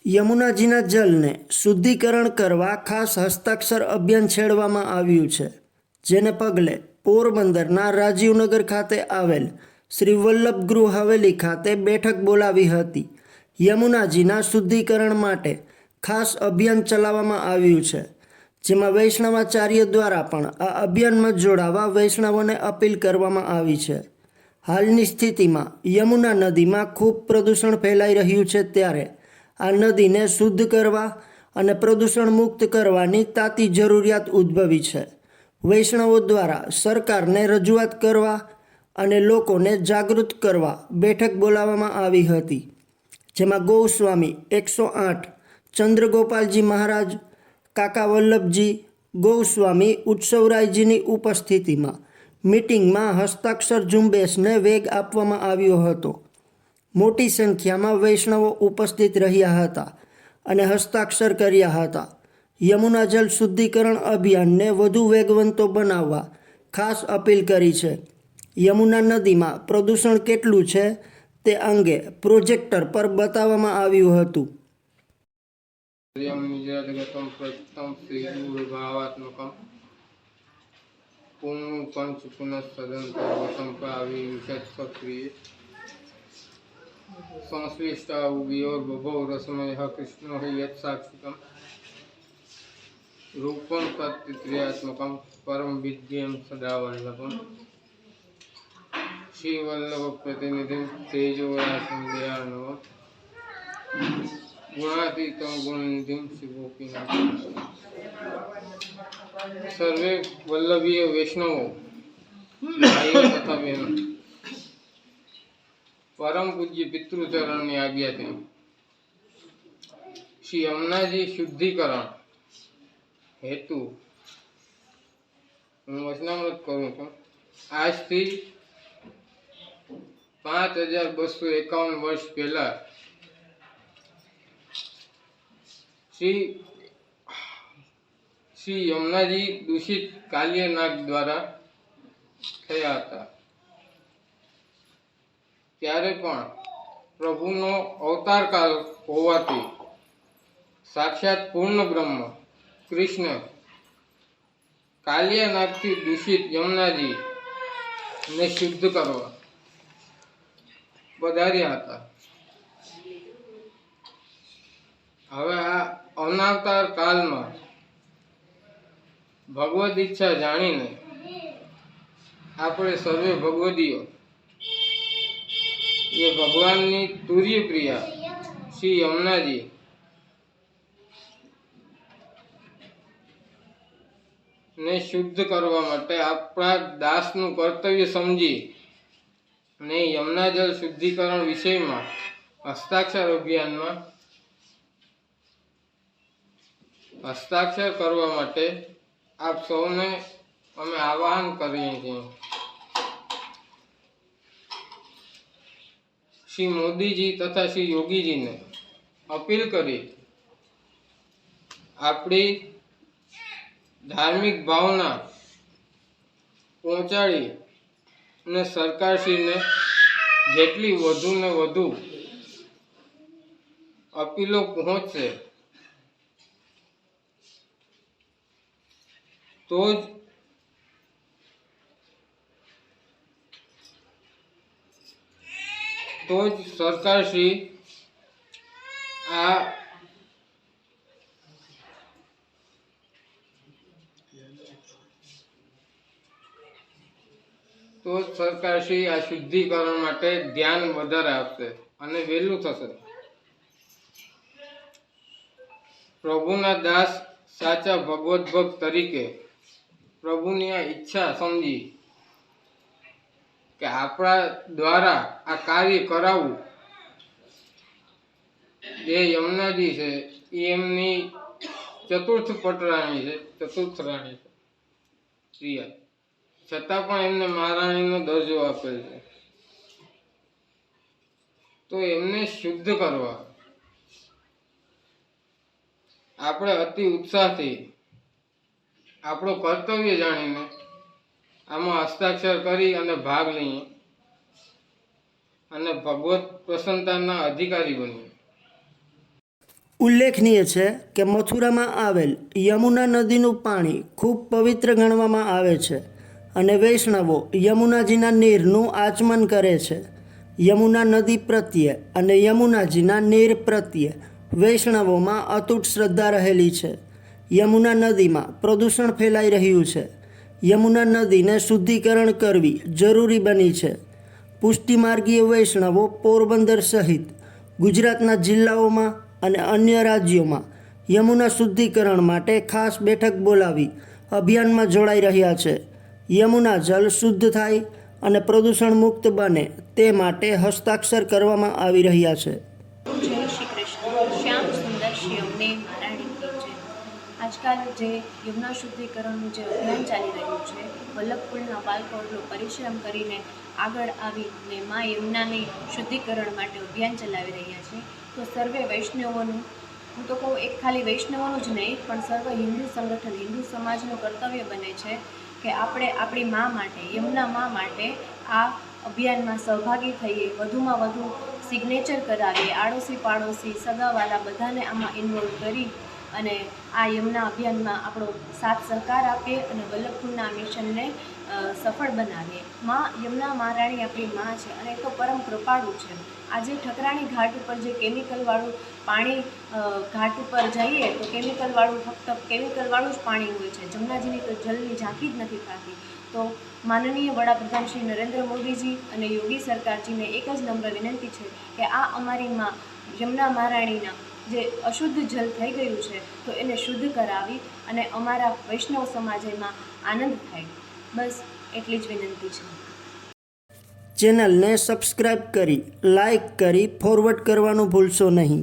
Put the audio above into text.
યમુનાજીના જલને શુદ્ધિકરણ કરવા ખાસ હસ્તાક્ષર અભિયાન છેડવામાં આવ્યું છે, જેને પગલે પોરબંદરના રાજીવનગર ખાતે આવેલ શ્રી વલ્લભ ગૃહ હવેલી ખાતે બેઠક બોલાવી હતી. યમુનાજીના શુદ્ધિકરણ માટે ખાસ અભિયાન ચલાવવામાં આવ્યું છે, જેમાં વૈષ્ણવાચાર્ય દ્વારા પણ આ અભિયાનમાં જોડાવા વૈષ્ણવોને અપીલ કરવામાં આવી છે. હાલની સ્થિતિમાં યમુના નદીમાં ખૂબ પ્રદૂષણ ફેલાઈ રહ્યું છે, ત્યારે આ નદીને શુદ્ધ કરવા અને પ્રદૂષણ મુક્ત કરવાની તાતી જરૂરિયાત ઉદ્ભવી છે. વૈષ્ણવો દ્વારા સરકારને રજૂઆત કરવા અને લોકોને જાગૃત કરવા બેઠક બોલાવવામાં આવી હતી, જેમાં ગૌસ્વામી 108 ચંદ્રગોપાલજી મહારાજ, કાકા વલ્લભજી, ગૌસ્વામી ઉત્સવરાયજીની ઉપસ્થિતિમાં મીટિંગમાં હસ્તાક્ષર ઝુંબેશને વેગ આપવામાં આવ્યો હતો. મોટી સંખ્યામાં વૈષ્ણવો ઉપસ્થિત રહ્યા હતા અને હસ્તાક્ષર કર્યા હતા. યમુના જલ શુદ્ધિકરણ અભિયાનને વધુ વેગવંતો બનાવવા ખાસ અપીલ કરી છે. યમુના નદીમાં પ્રદૂષણ કેટલું છે તે અંગે પ્રોજેક્ટર પર બતાવવામાં આવ્યું હતું. संश्लिष्टा उभयोर्बभौ रसमयः कृष्णो हि यत्साक्षिकम् रूपं तत्त्रियात्मकं परम विद्यं सदा वल्लभम् श्रीवल्लभ प्रतिनिधिं तेजोराशिं दयार्णवम् गुणातीतं गुणनिधिं शिवोपीनाथं. सर्वे वल्लभीय वैष्णवो भाइयों तथा बहनों, परम पूज्य पितृचरण की आज्ञा थी श्री यमुनाजी शुद्धिकरण हेतु हूँ वचनामृत करूँ छूँ. आज थी 5251 वर्ष पहला श्री यमुनाजी दूषित कालियानाग द्वारा थया था. ત્યારે પણ પ્રભુનો અવતાર કાળ હોવાથી સાક્ષાત પૂર્ણ બ્રહ્મ કૃષ્ણ કાલિયાનાગથી દૂષિત યમુનાજી ને શુદ્ધ કરવા પધાર્યા હતા. હવે આ અવતાર કાળમાં ભગવદ ઈચ્છા જાણીને આપણે સર્વે ભગવદીઓ ये भगवान ની તુર્ય પ્રિયા શ્રી યમુનાજી ને શુદ્ધ કરવા માટે આપણા દાસનું કર્તવ્ય સમજી ને યમુના જલ શુદ્ધિકરણ વિષયમાં હસ્તાક્ષર અભિયાનમાં હસ્તાક્ષર કરવા માટે આપ સૌને અમે આહ્વાન કરીએ છીએ. श्री मोदी जी तथा श्री योगी जी ने अपील करी अपनी धार्मिक भावना पहुंचाड़ी ने सरकार श्री ने जेटली वधु ने वधु अपीलों पहुंचे तो सरकार श्री आ शुद्धिकरण माटे ध्यान वधारे आपशे अने वेलू थशे. प्रभुना दास साचा भगवत भक्त तरीके प्रभुनी आ इच्छा समझी કે આપણા દ્વારા આ કાર્ય કરાવવું જે યમુનાજી છે એ એમની ચતુર્થ પટરાણી છે, ચતુર્થ રાણી છે પ્રિયા, છતાં પણ એમને મહારાણીનો દરજ્જો આપેલ છે. તો એમને શુદ્ધ કરવા આપણે અતિ ઉત્સાહથી આપણું કર્તવ્ય જાણીને આમાં હસ્તાક્ષર કરી અને ભાગ લઈએ અને ભગવત પ્રસન્નતાના અધિકારી બનીએ. ઉલ્લેખનીય છે કે મથુરામાં આવેલ યમુના નદીનું પાણી ખૂબ પવિત્ર ગણવામાં આવે છે અને વૈષ્ણવો યમુનાજીના નીરનું આચમન કરે છે. યમુના નદી પ્રત્યે અને યમુનાજીના નીર પ્રત્યે વૈષ્ણવોમાં અતૂટ શ્રદ્ધા રહેલી છે. યમુના નદીમાં પ્રદૂષણ ફેલાઈ રહ્યું છે. યમુના નદીને શુદ્ધિકરણ કરવી જરૂરી બની છે. પુષ્ટિમાર્ગીય વૈષ્ણવો પોરબંદર સહિત ગુજરાતના જિલ્લાઓમાં અને અન્ય રાજ્યોમાં યમુના શુદ્ધિકરણ માટે ખાસ બેઠક બોલાવી અભિયાનમાં જોડાઈ રહ્યા છે. યમુના જળ શુદ્ધ થાય અને પ્રદૂષણ મુક્ત બને તે માટે હસ્તાક્ષર કરવામાં આવી રહ્યા છે. જય શ્રી કૃષ્ણ. શ્યામ સુંદર શિવને નારાયણ કી જય. આજકાલ જે યમુના શુદ્ધિકરણનું જે અભિયાન ચાલી રહ્યું છે, વલ્લભપુરના બાળકો એટલો પરિશ્રમ કરીને આગળ આવીને મા યમુનાની શુદ્ધિકરણ માટે અભિયાન ચલાવી રહ્યા છે. તો સર્વે વૈષ્ણવોનું, હું તો કહું એક ખાલી વૈષ્ણવોનું જ નહીં પણ સર્વ હિન્દુ સંગઠન, હિન્દુ સમાજનું કર્તવ્ય બને છે કે આપણે આપણી મા માટે, યમુના મા માટે આ અભિયાનમાં સહભાગી થઈએ, વધુમાં વધુ સિગ્નેચર કરાવીએ, આડોશી પાડોશી સગાવાલા બધાને આમાં ઇન્વોલ્વ કરી અને આ યમુના અભિયાનમાં આપણો સાથ સહકાર આપીએ અને વલ્લભપુરના મિશનને સફળ બનાવીએ. માં યમુના મહારાણી આપણી માં છે અને એ તો પરમ કૃપાળુ છે. આજે ઠકરાણી ઘાટ ઉપર જે કેમિકલવાળું પાણી ઘાટ ઉપર જઈએ તો ફક્ત કેમિકલવાળું જ પાણી હોય છે. જમનાજીની તો જલની ઝાંખી જ નથી થતી. તો માનનીય વડાપ્રધાન શ્રી નરેન્દ્ર મોદીજી અને યોગી સરકારજીને એક જ નમ્ર વિનંતી છે કે આ અમારી માં યમુના મહારાણીના જે અશુદ્ધ જલ થઈ ગયું છે તો એને શુદ્ધ કરાવી અને અમારા વૈષ્ણવ સમાજમાં આનંદ થાય. બસ એટલી જ વિનંતી છે. ચેનલને સબસ્ક્રાઈબ કરી, લાઈક કરી, ફોરવર્ડ કરવાનું ભૂલશો નહીં.